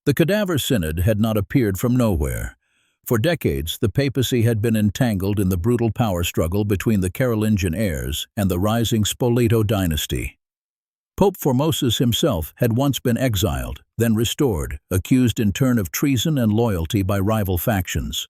The Cadaver Synod had not appeared from nowhere. For decades, the papacy had been entangled in the brutal power struggle between the Carolingian heirs and the rising Spoleto dynasty. Pope Formosus himself had once been exiled, then restored, accused in turn of treason and loyalty by rival factions.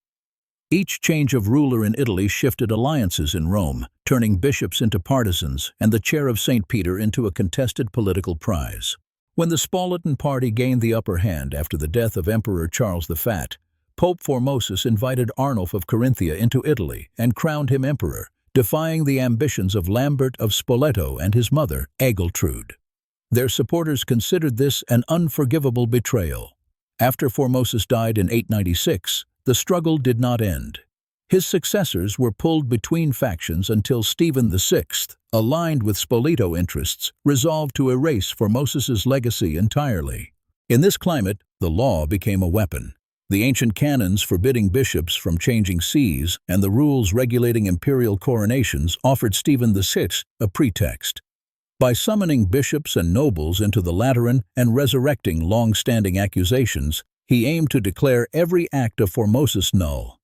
Each change of ruler in Italy shifted alliances in Rome, turning bishops into partisans and the chair of St. Peter into a contested political prize. When the Spoletan party gained the upper hand after the death of Emperor Charles the Fat, Pope Formosus invited Arnulf of Carinthia into Italy and crowned him emperor, defying the ambitions of Lambert of Spoleto and his mother, Agiltrude. Their supporters considered this an unforgivable betrayal. After Formosus died in 896, the struggle did not end. His successors were pulled between factions until Stephen VI, aligned with Spoleto interests, resolved to erase Formosus's legacy entirely. In this climate, the law became a weapon. The ancient canons forbidding bishops from changing sees and the rules regulating imperial coronations offered Stephen VI a pretext. By summoning bishops and nobles into the Lateran and resurrecting long-standing accusations, he aimed to declare every act of Formosus null.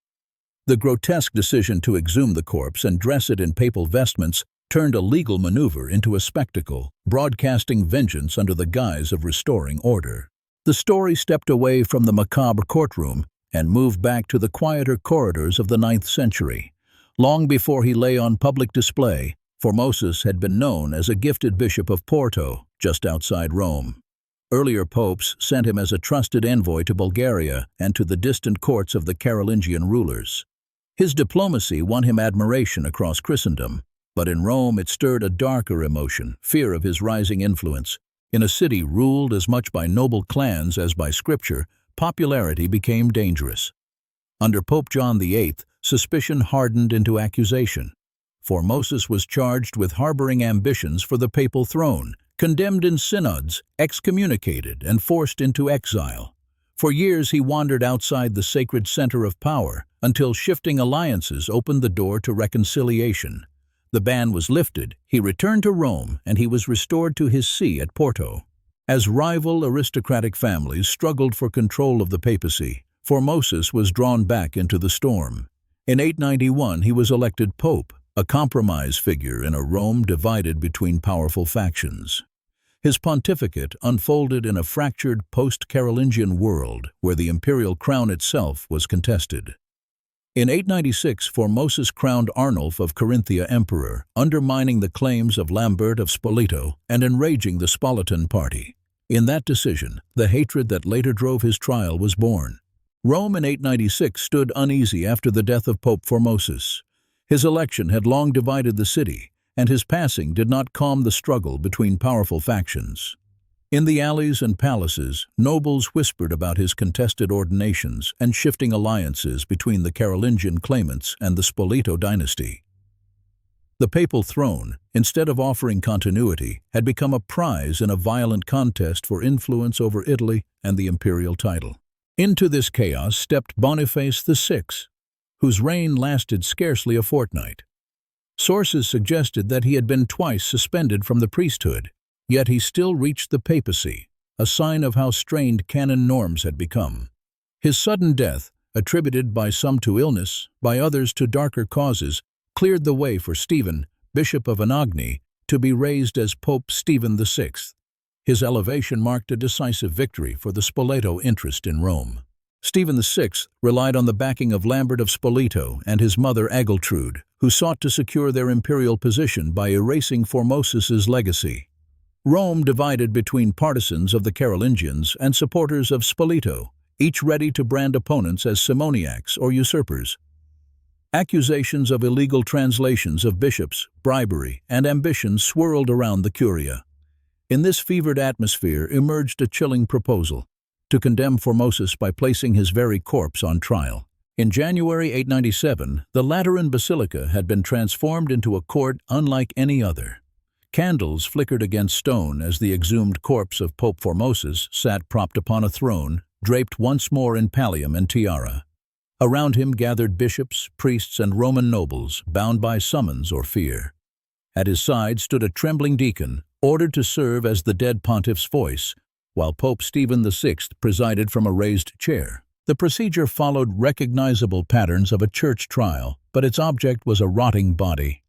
The grotesque decision to exhume the corpse and dress it in papal vestments turned a legal maneuver into a spectacle, broadcasting vengeance under the guise of restoring order. The story stepped away from the macabre courtroom and moved back to the quieter corridors of the 9th century. Long before he lay on public display, Formosus had been known as a gifted bishop of Porto, just outside Rome. Earlier popes sent him as a trusted envoy to Bulgaria and to the distant courts of the Carolingian rulers. His diplomacy won him admiration across Christendom, but in Rome it stirred a darker emotion, fear of his rising influence. In a city ruled as much by noble clans as by scripture, popularity became dangerous. Under Pope John VIII, suspicion hardened into accusation. Formosus was charged with harboring ambitions for the papal throne, condemned in synods, excommunicated, and forced into exile. For years he wandered outside the sacred center of power, until shifting alliances opened the door to reconciliation. The ban was lifted, he returned to Rome, and he was restored to his see at Porto. As rival aristocratic families struggled for control of the papacy, Formosus was drawn back into the storm. In 891 he was elected pope, a compromise figure in a Rome divided between powerful factions. His pontificate unfolded in a fractured post-Carolingian world where the imperial crown itself was contested. In 896, Formosus crowned Arnulf of Carinthia emperor, undermining the claims of Lambert of Spoleto and enraging the Spoletan party. In that decision, the hatred that later drove his trial was born. Rome in 896 stood uneasy after the death of Pope Formosus. His election had long divided the city, and his passing did not calm the struggle between powerful factions. In the alleys and palaces, nobles whispered about his contested ordinations and shifting alliances between the Carolingian claimants and the Spoleto dynasty. The papal throne, instead of offering continuity, had become a prize in a violent contest for influence over Italy and the imperial title. Into this chaos stepped Boniface VI, whose reign lasted scarcely a fortnight. Sources suggested that he had been twice suspended from the priesthood, yet he still reached the papacy, a sign of how strained canon norms had become. His sudden death, attributed by some to illness, by others to darker causes, cleared the way for Stephen, Bishop of Anagni, to be raised as Pope Stephen VI. His elevation marked a decisive victory for the Spoleto interest in Rome. Stephen VI relied on the backing of Lambert of Spoleto and his mother Agiltrude, who sought to secure their imperial position by erasing Formosus's legacy. Rome divided between partisans of the Carolingians and supporters of Spoleto, each ready to brand opponents as simoniacs or usurpers. Accusations of illegal translations of bishops, bribery, and ambition swirled around the curia. In this fevered atmosphere emerged a chilling proposal: to condemn Formosus by placing his very corpse on trial. In January 897, the Lateran Basilica had been transformed into a court unlike any other. Candles flickered against stone as the exhumed corpse of Pope Formosus sat propped upon a throne, draped once more in pallium and tiara. Around him gathered bishops, priests, and Roman nobles, bound by summons or fear. At his side stood a trembling deacon, ordered to serve as the dead pontiff's voice, while Pope Stephen VI presided from a raised chair. The procedure followed recognizable patterns of a church trial, but its object was a rotting body.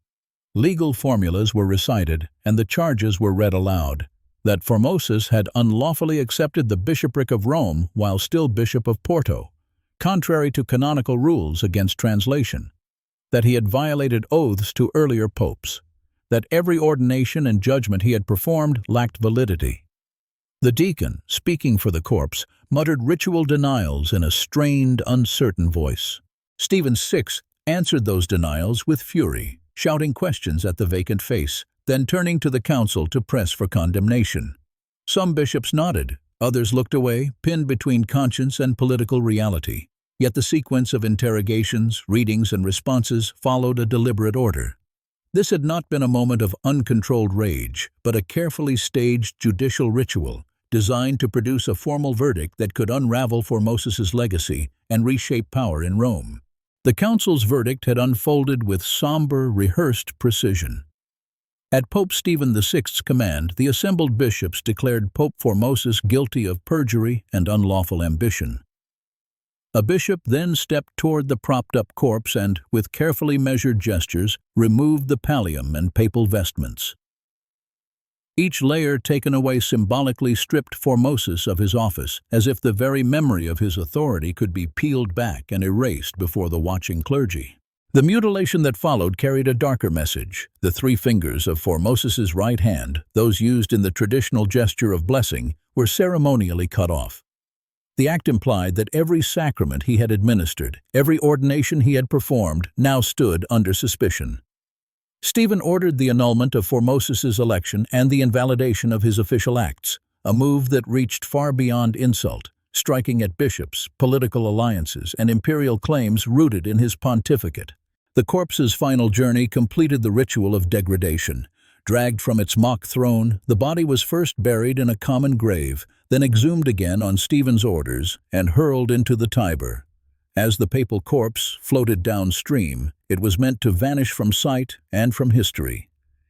Legal formulas were recited, and the charges were read aloud. That Formosus had unlawfully accepted the bishopric of Rome while still Bishop of Porto, contrary to canonical rules against translation. That he had violated oaths to earlier popes. That every ordination and judgment he had performed lacked validity. The deacon, speaking for the corpse, muttered ritual denials in a strained, uncertain voice. Stephen VI answered those denials with fury, shouting questions at the vacant face, then turning to the council to press for condemnation. Some bishops nodded, others looked away, pinned between conscience and political reality. Yet the sequence of interrogations, readings, and responses followed a deliberate order. This had not been a moment of uncontrolled rage, but a carefully staged judicial ritual, designed to produce a formal verdict that could unravel Formosus's legacy and reshape power in Rome. The council's verdict had unfolded with somber, rehearsed precision. At Pope Stephen VI's command, the assembled bishops declared Pope Formosus guilty of perjury and unlawful ambition. A bishop then stepped toward the propped-up corpse and, with carefully measured gestures, removed the pallium and papal vestments. Each layer taken away symbolically stripped Formosus of his office, as if the very memory of his authority could be peeled back and erased before the watching clergy. The mutilation that followed carried a darker message. The 3 fingers of Formosus's right hand, those used in the traditional gesture of blessing, were ceremonially cut off. The act implied that every sacrament he had administered, every ordination he had performed, now stood under suspicion. Stephen ordered the annulment of Formosus's election and the invalidation of his official acts, a move that reached far beyond insult, striking at bishops, political alliances, and imperial claims rooted in his pontificate. The corpse's final journey completed the ritual of degradation. Dragged from its mock throne, the body was first buried in a common grave, then exhumed again on Stephen's orders and hurled into the Tiber. As the papal corpse floated downstream, it was meant to vanish from sight and from history.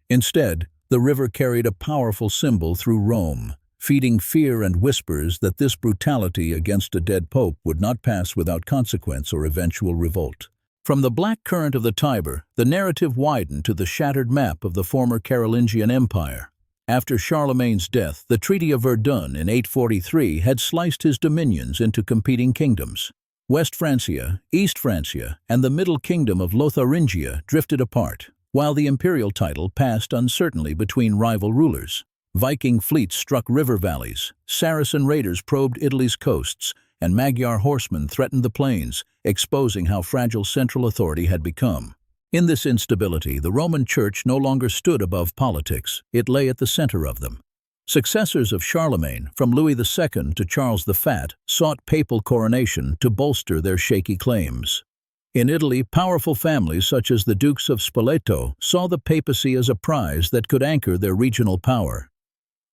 Instead, the river carried a powerful symbol through Rome, feeding fear and whispers that this brutality against a dead pope would not pass without consequence or eventual revolt. From the black current of the Tiber, the narrative widened to the shattered map of the former Carolingian Empire. After Charlemagne's death, the Treaty of Verdun in 843 had sliced his dominions into competing kingdoms. West Francia, East Francia, and the Middle Kingdom of Lotharingia drifted apart, while the imperial title passed uncertainly between rival rulers. Viking fleets struck river valleys, Saracen raiders probed Italy's coasts, and Magyar horsemen threatened the plains, exposing how fragile central authority had become. In this instability, the Roman Church no longer stood above politics, it lay at the center of them. Successors of Charlemagne, from Louis II to Charles the Fat, sought papal coronation to bolster their shaky claims. In Italy, powerful families such as the Dukes of Spoleto saw the papacy as a prize that could anchor their regional power.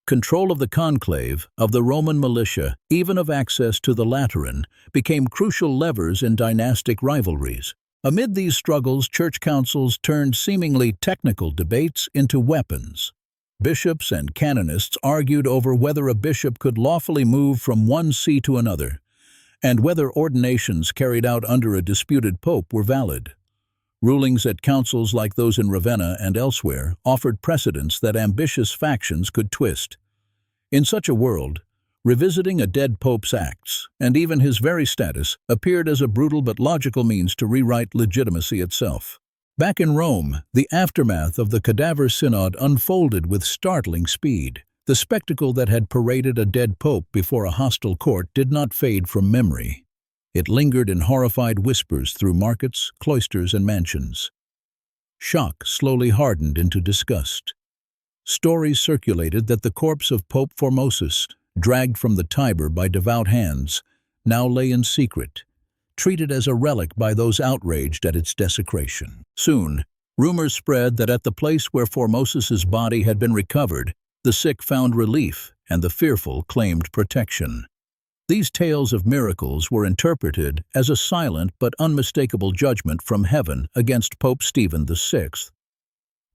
Control of the conclave, of the Roman militia, even of access to the Lateran, became crucial levers in dynastic rivalries. Amid these struggles, church councils turned seemingly technical debates into weapons. Bishops and canonists argued over whether a bishop could lawfully move from one see to another, and whether ordinations carried out under a disputed pope were valid. Rulings at councils like those in Ravenna and elsewhere offered precedents that ambitious factions could twist. In such a world, revisiting a dead pope's acts, and even his very status, appeared as a brutal but logical means to rewrite legitimacy itself. Back in Rome, the aftermath of the Cadaver Synod unfolded with startling speed. The spectacle that had paraded a dead pope before a hostile court did not fade from memory. It lingered in horrified whispers through markets, cloisters, and mansions. Shock slowly hardened into disgust. Stories circulated that the corpse of Pope Formosus, dragged from the Tiber by devout hands, now lay in secret, treated as a relic by those outraged at its desecration. Soon, rumors spread that at the place where Formosus's body had been recovered, the sick found relief and the fearful claimed protection. These tales of miracles were interpreted as a silent but unmistakable judgment from heaven against Pope Stephen VI.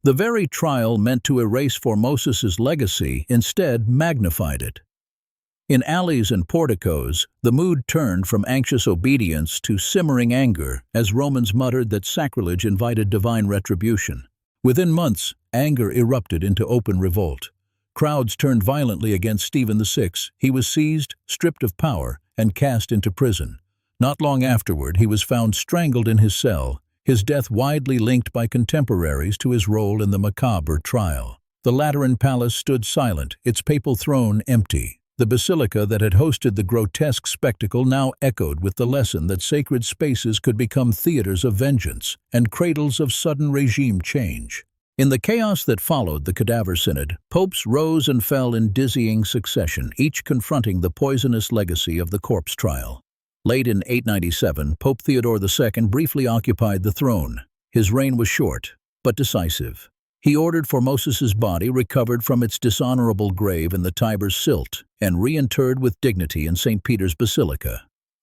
The very trial meant to erase Formosus's legacy instead magnified it. In alleys and porticos, the mood turned from anxious obedience to simmering anger as Romans muttered that sacrilege invited divine retribution. Within months, anger erupted into open revolt. Crowds turned violently against Stephen VI. He was seized, stripped of power, and cast into prison. Not long afterward, he was found strangled in his cell, his death widely linked by contemporaries to his role in the macabre trial. The Lateran palace stood silent, its papal throne empty. The basilica that had hosted the grotesque spectacle now echoed with the lesson that sacred spaces could become theaters of vengeance and cradles of sudden regime change. In the chaos that followed the Cadaver Synod, popes rose and fell in dizzying succession, each confronting the poisonous legacy of the corpse trial. Late in 897, Pope Theodore II briefly occupied the throne. His reign was short, but decisive. He ordered Formosus's body recovered from its dishonorable grave in the Tiber's silt and reinterred with dignity in St. Peter's Basilica.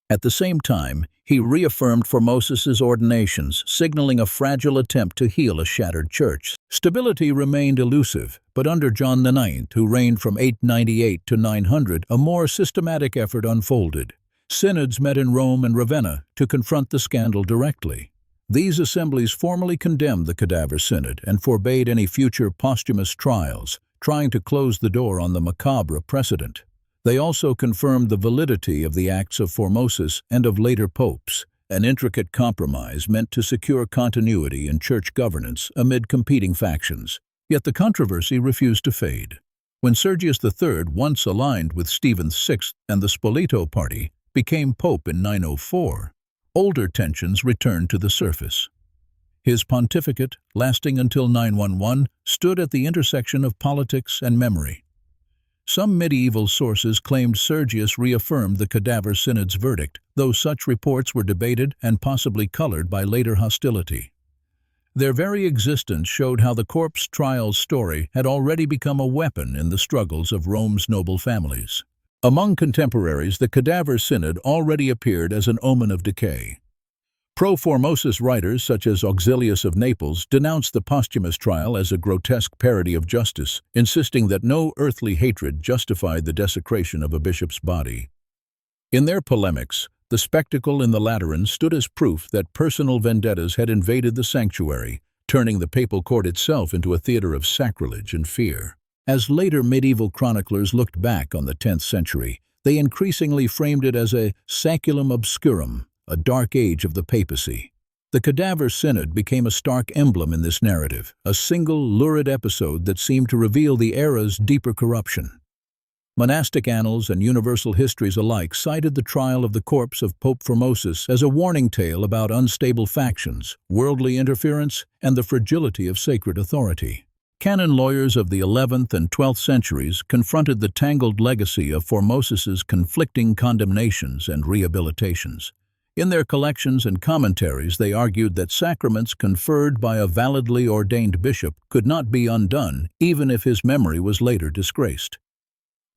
At the same time, he reaffirmed Formosus's ordinations, signaling a fragile attempt to heal a shattered church. Stability remained elusive, but under John IX, who reigned from 898 to 900, a more systematic effort unfolded. Synods met in Rome and Ravenna to confront the scandal directly. These assemblies formally condemned the Cadaver Synod and forbade any future posthumous trials, trying to close the door on the macabre precedent. They also confirmed the validity of the acts of Formosus and of later popes, an intricate compromise meant to secure continuity in church governance amid competing factions. Yet the controversy refused to fade. When Sergius III, once aligned with Stephen VI and the Spoleto party, became pope in 904, older tensions returned to the surface. His pontificate, lasting until 911, stood at the intersection of politics and memory. Some medieval sources claimed Sergius reaffirmed the Cadaver Synod's verdict, though such reports were debated and possibly colored by later hostility. Their very existence showed how the corpse trial's story had already become a weapon in the struggles of Rome's noble families. Among contemporaries, the Cadaver Synod already appeared as an omen of decay. Pro-Formosus writers such as Auxilius of Naples denounced the posthumous trial as a grotesque parody of justice, insisting that no earthly hatred justified the desecration of a bishop's body. In their polemics, the spectacle in the Lateran stood as proof that personal vendettas had invaded the sanctuary, turning the papal court itself into a theater of sacrilege and fear. As later medieval chroniclers looked back on the 10th century, they increasingly framed it as a saculum obscurum, a dark age of the papacy. The Cadaver Synod became a stark emblem in this narrative, a single lurid episode that seemed to reveal the era's deeper corruption. Monastic annals and universal histories alike cited the trial of the corpse of Pope Formosus as a warning tale about unstable factions, worldly interference, and the fragility of sacred authority. Canon lawyers of the 11th and 12th centuries confronted the tangled legacy of Formosus's conflicting condemnations and rehabilitations. In their collections and commentaries, they argued that sacraments conferred by a validly ordained bishop could not be undone, even if his memory was later disgraced.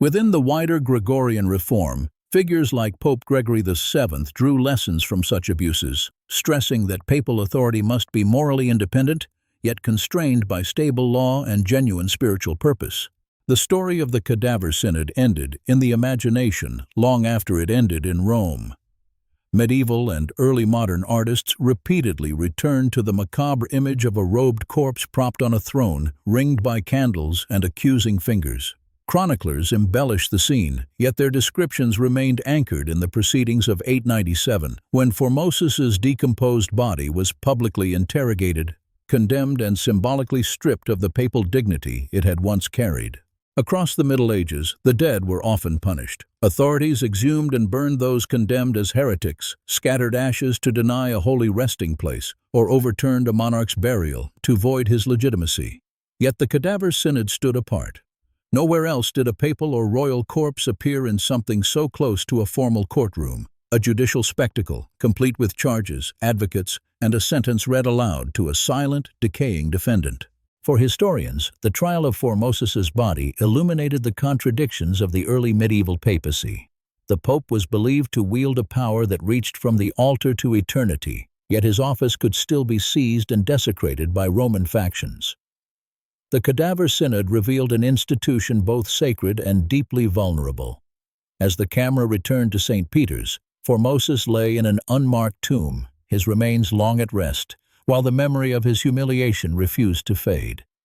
Within the wider Gregorian reform, figures like Pope Gregory VII drew lessons from such abuses, stressing that papal authority must be morally independent, yet constrained by stable law and genuine spiritual purpose. The story of the Cadaver Synod ended in the imagination long after it ended in Rome. Medieval and early modern artists repeatedly returned to the macabre image of a robed corpse propped on a throne, ringed by candles and accusing fingers. Chroniclers embellished the scene, yet their descriptions remained anchored in the proceedings of 897, when Formosus's decomposed body was publicly interrogated, condemned, and symbolically stripped of the papal dignity it had once carried. Across the Middle Ages, the dead were often punished. Authorities exhumed and burned those condemned as heretics, scattered ashes to deny a holy resting place, or overturned a monarch's burial to void his legitimacy. Yet the Cadaver Synod stood apart. Nowhere else did a papal or royal corpse appear in something so close to a formal courtroom, a judicial spectacle, complete with charges, advocates, and a sentence read aloud to a silent, decaying defendant. For historians, the trial of Formosus's body illuminated the contradictions of the early medieval papacy. The pope was believed to wield a power that reached from the altar to eternity, yet his office could still be seized and desecrated by Roman factions. The Cadaver Synod revealed an institution both sacred and deeply vulnerable. As the camera returned to St. Peter's, Formosus lay in an unmarked tomb, his remains long at rest, while the memory of his humiliation refused to fade.